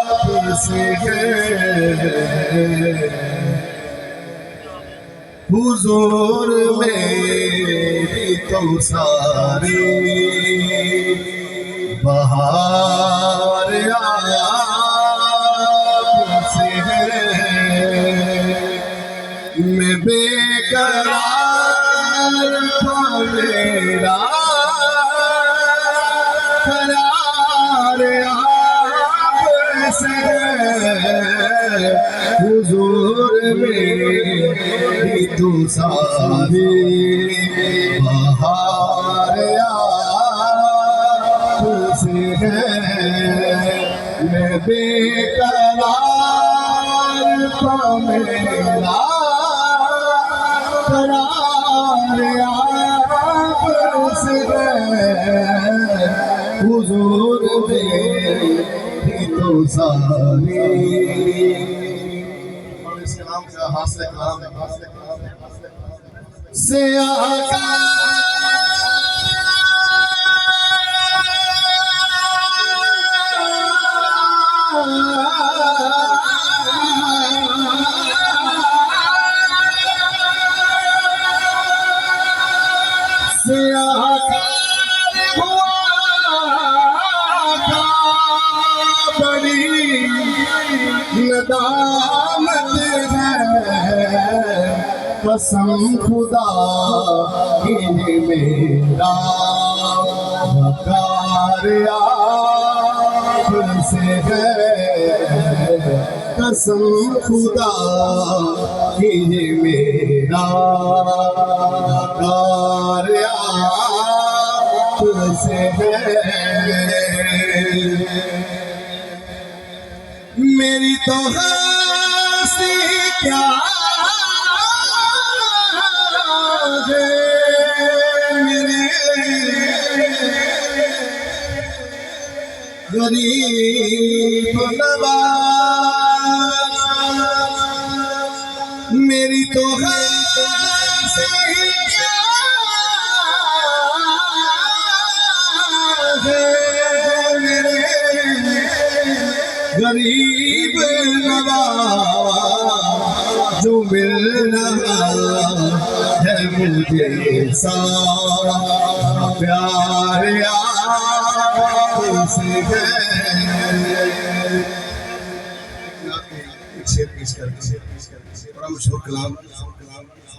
आपसे है हुजूर मेरी तो सारी बहार आपसे है। मैं बेकरार था मेरा करार आपसे है हुजूर मेरी तो सारी बहार आपसे है। मैं बेकरार था मेरा करार आपसे है हुजूर मेरी तो सारी। और इस कलाम का हास्य कलाम है से आका से आका बड़ी नदामत है कसम खुदा की मेरा वकार आपसे है कसम खुदा की मेरा वकार आपसे है। मेरी तो हस्ती क्या है मेरे गरीब नवाज। मेरी तो हस्ती क्या है मेरे गरीब नवाज जो मिल रहा है मुझे सारा प्यार आपसे है। एक शेर पेश कर बड़ा मशहूर कलाम